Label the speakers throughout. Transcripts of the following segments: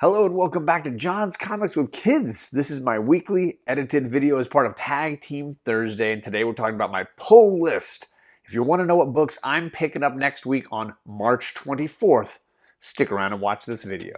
Speaker 1: Hello and welcome back to John's Comics with Kids. This is my weekly edited video as part of Tag Team Thursday, and today we're talking about my pull list. If you want to know what books I'm picking up next week on March 24th, stick around and watch this video.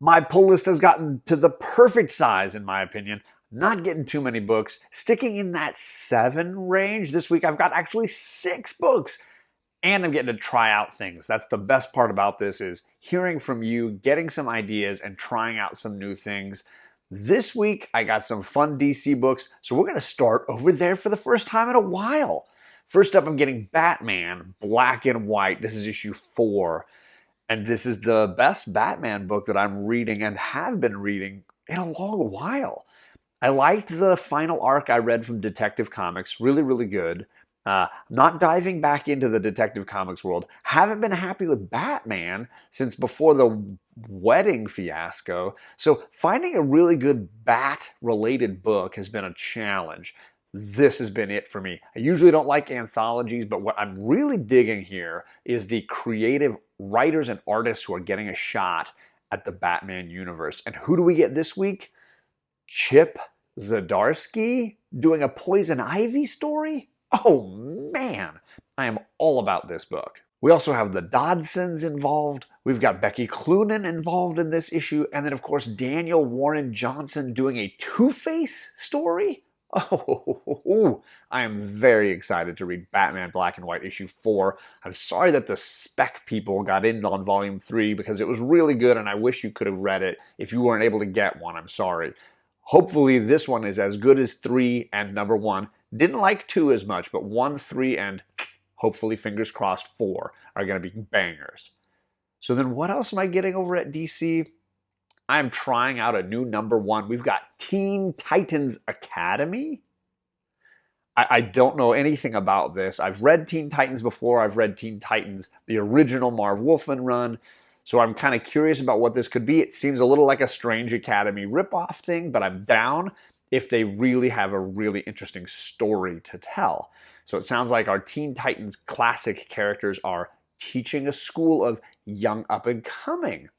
Speaker 1: My pull list has gotten to the perfect size, in my opinion. Not getting too many books, sticking in that 7 range. This week I've got actually 6 books, and I'm getting to try out things. That's the best part about this, is hearing from you, getting some ideas, and trying out some new things. This week I got some fun DC books, so we're going to start over there for the first time in a while. First up, I'm getting Batman, Black and White. This is issue 4. And this is the best Batman book that I'm reading and have been reading in a long while. I liked the final arc I read from Detective Comics. Really, really good. Not diving back into the Detective Comics world. Haven't been happy with Batman since before the wedding fiasco. So finding a really good Bat-related book has been a challenge. This has been it for me. I usually don't like anthologies, but what I'm really digging here is the creative writers and artists who are getting a shot at the Batman universe. And who do we get this week? Chip Zdarsky doing a Poison Ivy story? Oh man, I am all about this book. We also have the Dodsons involved. We've got Becky Cloonan involved in this issue. And then, of course, Daniel Warren Johnson doing a Two-Face story. Oh, I am very excited to read Batman Black and White issue 4. I'm sorry that the spec people got in on volume 3 because it was really good and I wish you could have read it. If you weren't able to get one, I'm sorry. Hopefully this one is as good as 3 and number 1. Didn't like 2 as much, but 1, 3, and hopefully, fingers crossed, 4 are going to be bangers. So then what else am I getting over at DC? I'm trying out a new number 1. We've got Teen Titans Academy. I don't know anything about this. I've read Teen Titans before. I've read Teen Titans, the original Marv Wolfman run. So I'm kind of curious about what this could be. It seems a little like a Strange Academy ripoff thing, but I'm down if they really have a really interesting story to tell. So it sounds like our Teen Titans classic characters are teaching a school of young up-and-coming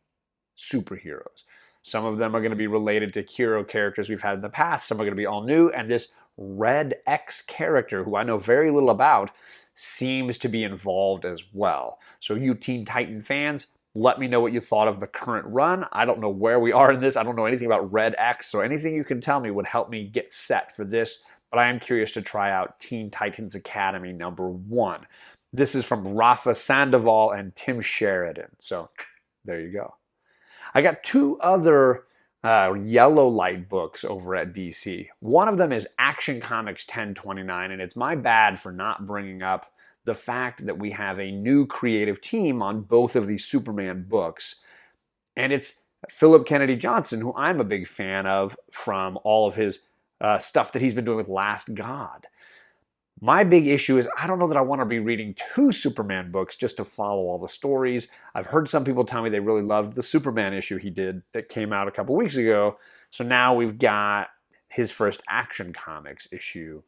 Speaker 1: superheroes. Some of them are going to be related to hero characters we've had in the past. Some are going to be all new. And this Red X character, who I know very little about, seems to be involved as well. So you Teen Titan fans, let me know what you thought of the current run. I don't know where we are in this. I don't know anything about Red X. So anything you can tell me would help me get set for this. But I am curious to try out Teen Titans Academy number 1. This is from Rafa Sandoval and Tim Sheridan. So there you go. I got 2 other yellow light books over at DC. One of them is Action Comics 1029, and it's my bad for not bringing up the fact that we have a new creative team on both of these Superman books. And it's Philip Kennedy Johnson, who I'm a big fan of from all of his stuff that he's been doing with Last God. My big issue is I don't know that I want to be reading 2 Superman books just to follow all the stories. I've heard some people tell me they really loved the Superman issue he did that came out a couple weeks ago. So now we've got his first Action Comics issue.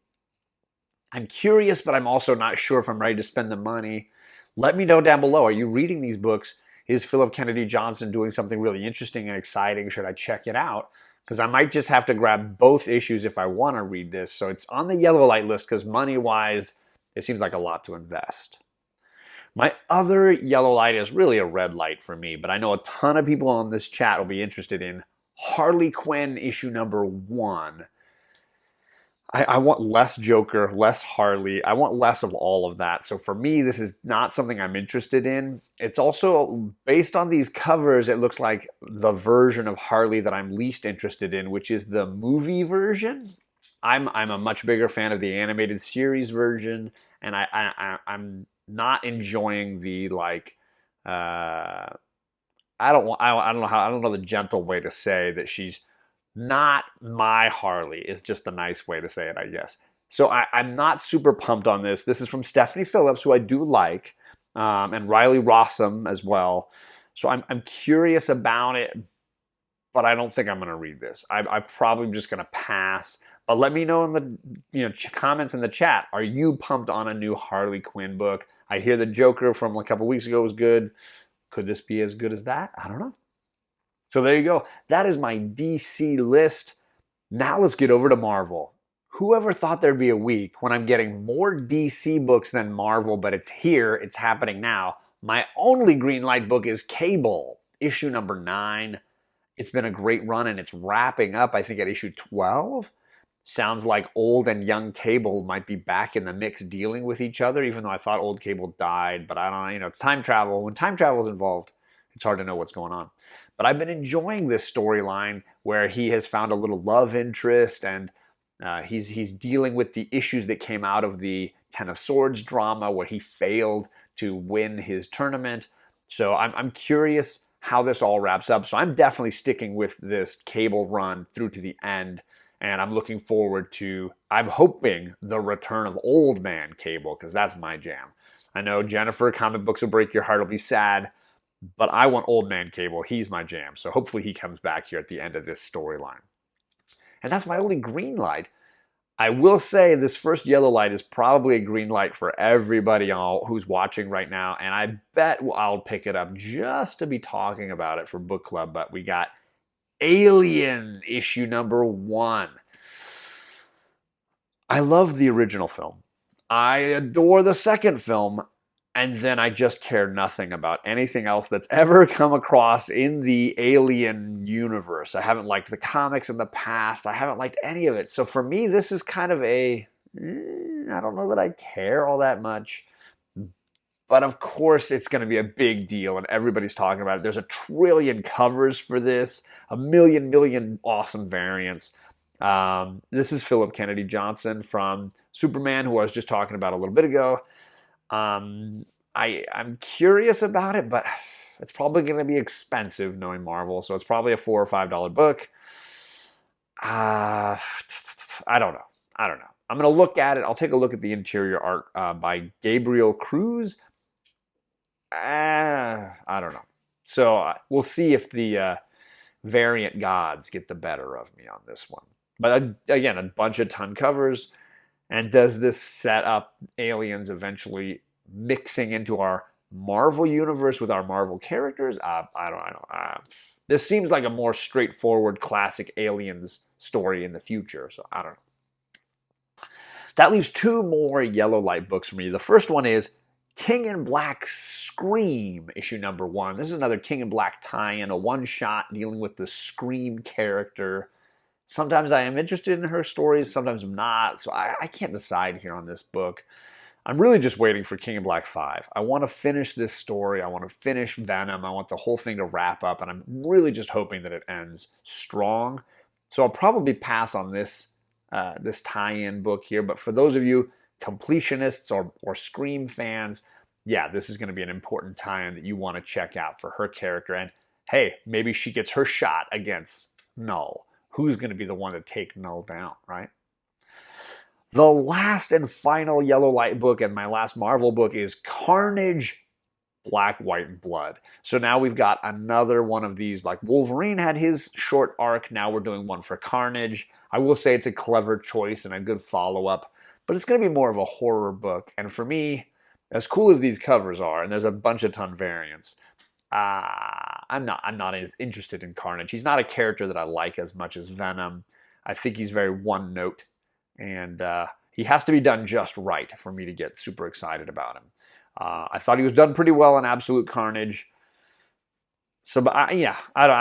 Speaker 1: I'm curious, but I'm also not sure if I'm ready to spend the money. Let me know down below. Are you reading these books? Is Philip Kennedy Johnson doing something really interesting and exciting? Should I check it out? Because I might just have to grab both issues if I want to read this. So it's on the yellow light list because money-wise, it seems like a lot to invest. My other yellow light is really a red light for me, but I know a ton of people on this chat will be interested in Harley Quinn issue number 1. I want less Joker, less Harley. I want less of all of that. So for me, this is not something I'm interested in. It's also, based on these covers, it looks like the version of Harley that I'm least interested in, which is the movie version. I'm a much bigger fan of the animated series version, and I'm not enjoying the I don't know the gentle way to say that she's not my Harley is just a nice way to say it, I guess. So I'm not super pumped on this. This is from Stephanie Phillips, who I do like, and Riley Rossum as well. So I'm curious about it, but I don't think I'm going to read this. I'm probably just going to pass. But let me know in the comments in the chat. Are you pumped on a new Harley Quinn book? I hear the Joker from a couple weeks ago was good. Could this be as good as that? I don't know. So there you go. That is my DC list. Now let's get over to Marvel. Whoever thought there'd be a week when I'm getting more DC books than Marvel, but it's here, it's happening now. My only green light book is Cable, issue number 9. It's been a great run and it's wrapping up, I think, at issue 12. Sounds like old and young Cable might be back in the mix dealing with each other, even though I thought old Cable died. But I don't know, it's time travel. When time travel is involved, it's hard to know what's going on. But I've been enjoying this storyline where he has found a little love interest and he's dealing with the issues that came out of the Ten of Swords drama where he failed to win his tournament. So I'm curious how this all wraps up. So I'm definitely sticking with this Cable run through to the end. And I'm looking forward to, I'm hoping, the return of Old Man Cable, because that's my jam. I know Jennifer, comic books will break your heart, will be sad, but I want Old Man Cable. He's my jam. So hopefully he comes back here at the end of this storyline. And that's my only green light. I will say this first yellow light is probably a green light for everybody who's watching right now. And I bet I'll pick it up just to be talking about it for book club. But we got Alien issue number 1. I love the original film. I adore the second film. And then I just care nothing about anything else that's ever come across in the Alien universe. I haven't liked the comics in the past. I haven't liked any of it. So for me, this is kind of I don't know that I care all that much. But of course, it's going to be a big deal, and everybody's talking about it. There's a trillion covers for this, a million awesome variants. This is Philip Kennedy Johnson from Superman, who I was just talking about a little bit ago. I'm curious about it, but it's probably going to be expensive knowing Marvel, so it's probably a $4 or $5 book. I don't know. I'm going to look at it. I'll take a look at the interior art by Gabriel Cruz. I don't know. So we'll see if the variant gods get the better of me on this one. But again, a bunch of ton covers. And does this set up Aliens eventually mixing into our Marvel universe with our Marvel characters? I don't know. This seems like a more straightforward classic Aliens story in the future. So I don't know. That leaves 2 more yellow light books for me. The first one is King in Black Scream, issue number 1. This is another King in Black tie-in, a one-shot dealing with the Scream character. Sometimes I am interested in her stories, sometimes I'm not, so I can't decide here on this book. I'm really just waiting for King in Black 5. I want to finish this story, I want to finish Venom, I want the whole thing to wrap up, and I'm really just hoping that it ends strong. So I'll probably pass on this tie-in book here, but for those of you completionists or Scream fans, yeah, this is going to be an important tie-in that you want to check out for her character. And hey, maybe she gets her shot against Null. Who's going to be the one to take Null down, right? The last and final yellow light book and my last Marvel book is Carnage, Black, White, and Blood. So now we've got another one of these, like Wolverine had his short arc. Now we're doing one for Carnage. I will say it's a clever choice and a good follow-up. But it's going to be more of a horror book. And for me, as cool as these covers are, and there's a bunch of ton variants, I'm not as interested in Carnage. He's not a character that I like as much as Venom. I think he's very one note. And he has to be done just right for me to get super excited about him. I thought he was done pretty well in Absolute Carnage. So, but I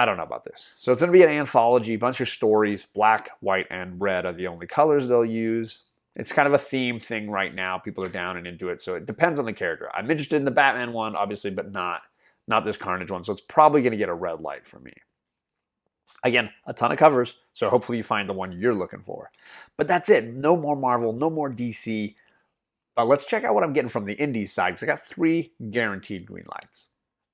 Speaker 1: don't know about this. So it's going to be an anthology, bunch of stories. Black, white, and red are the only colors they'll use. It's kind of a theme thing right now. People are down and into it, so it depends on the character. I'm interested in the Batman one, obviously, but not this Carnage one, so it's probably going to get a red light for me. Again, a ton of covers, so hopefully you find the one you're looking for. But that's it. No more Marvel, no more DC. But let's check out what I'm getting from the indies side, because I got 3 guaranteed green lights.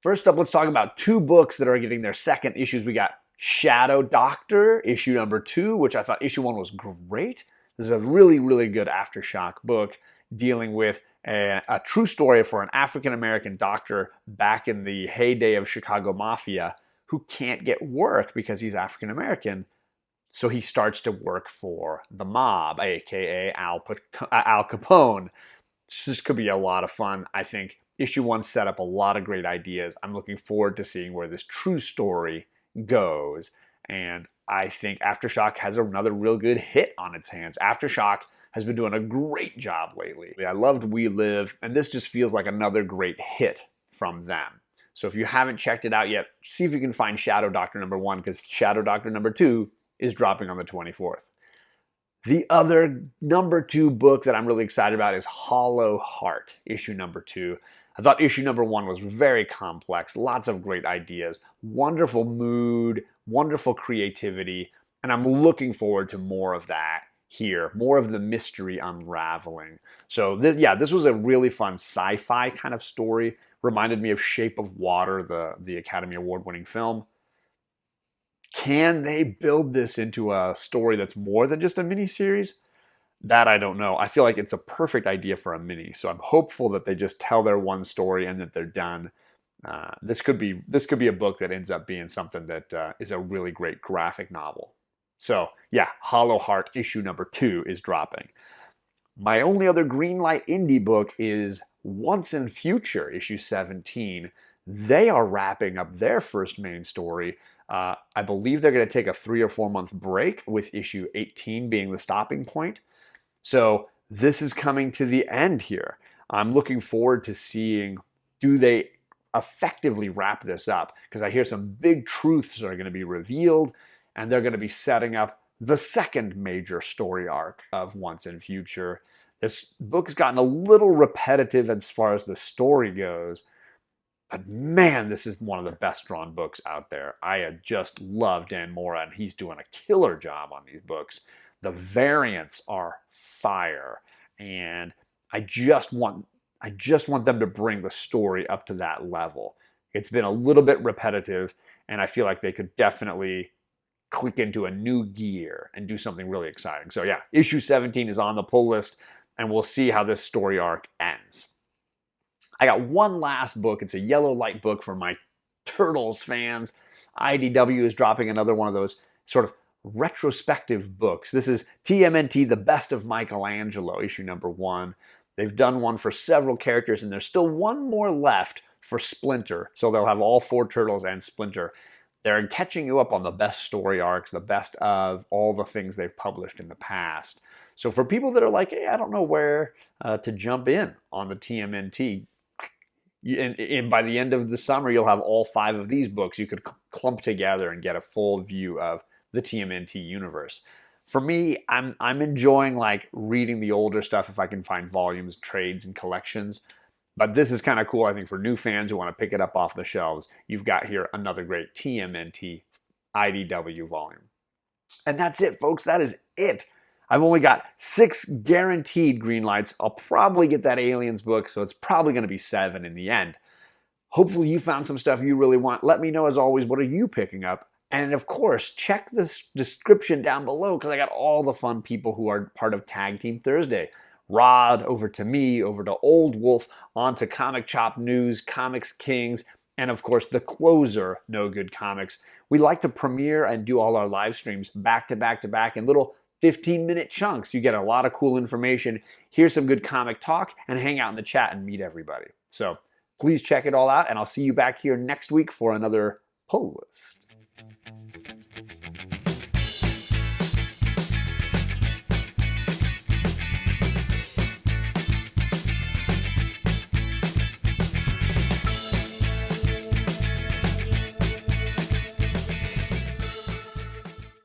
Speaker 1: First up, let's talk about 2 books that are getting their second issues. We got Shadow Doctor, issue number 2, which I thought issue 1 was great. This is a really, really good Aftershock book dealing with a true story for an African-American doctor back in the heyday of Chicago Mafia who can't get work because he's African American. So he starts to work for the mob, aka Al Capone. This could be a lot of fun. I think issue 1 set up a lot of great ideas. I'm looking forward to seeing where this true story goes. And I think Aftershock has another real good hit on its hands. Aftershock has been doing a great job lately. I loved We Live, and this just feels like another great hit from them. So if you haven't checked it out yet, see if you can find Shadow Doctor #1, because Shadow Doctor #2 is dropping on the 24th. The other #2 book that I'm really excited about is Hollow Heart, issue #2. I thought issue #1 was very complex, lots of great ideas, wonderful mood, wonderful creativity, and I'm looking forward to more of that here, more of the mystery unraveling. So this was a really fun sci-fi kind of story. Reminded me of Shape of Water, the Academy Award-winning film. Can they build this into a story that's more than just a miniseries? That I don't know. I feel like it's a perfect idea for a mini, so I'm hopeful that they just tell their one story and that they're done. This could be a book that ends up being something that is a really great graphic novel. So yeah, Hollow Heart issue #2 is dropping. My only other Greenlight indie book is Once and Future issue 17. They are wrapping up their first main story. I believe they're going to take a 3 or 4 month break, with issue 18 being the stopping point. So this is coming to the end here. I'm looking forward to seeing, do they effectively wrap this up? Because I hear some big truths are going to be revealed, and they're going to be setting up the second major story arc of Once and Future. This book has gotten a little repetitive as far as the story goes, but man, this is one of the best drawn books out there. I just love Dan Mora, and he's doing a killer job on these books. The variants are fire, and I just want them to bring the story up to that level. It's been a little bit repetitive, and I feel like they could definitely click into a new gear and do something really exciting. So yeah, issue 17 is on the pull list, and we'll see how this story arc ends. I got one last book. It's a yellow light book for my Turtles fans. IDW is dropping another one of those sort of retrospective books. This is TMNT, The Best of Michelangelo, issue #1. They've done one for several characters, and there's still one more left for Splinter. So they'll have all 4 Turtles and Splinter. They're catching you up on the best story arcs, the best of all the things they've published in the past. So for people that are like, hey, I don't know where to jump in on the TMNT, and by the end of the summer, you'll have all 5 of these books you could clump together and get a full view of the TMNT universe. For me, I'm enjoying like reading the older stuff if I can find volumes, trades, and collections. But this is kind of cool, I think, for new fans who want to pick it up off the shelves. You've got here another great TMNT IDW volume. And that's it, folks. That is it. I've only got 6 guaranteed green lights. I'll probably get that Aliens book, so it's probably going to be 7 in the end. Hopefully you found some stuff you really want. Let me know, as always, what are you picking up? And of course, check this description down below, because I got all the fun people who are part of Tag Team Thursday. Rod, over to me, over to Old Wolf, on to Comic Chop News, ComixKings, and of course the closer, KnowGood Comics. We like to premiere and do all our live streams back to back to back in little 15-minute chunks. You get a lot of cool information, hear some good comic talk, and hang out in the chat and meet everybody. So please check it all out, and I'll see you back here next week for another pull list.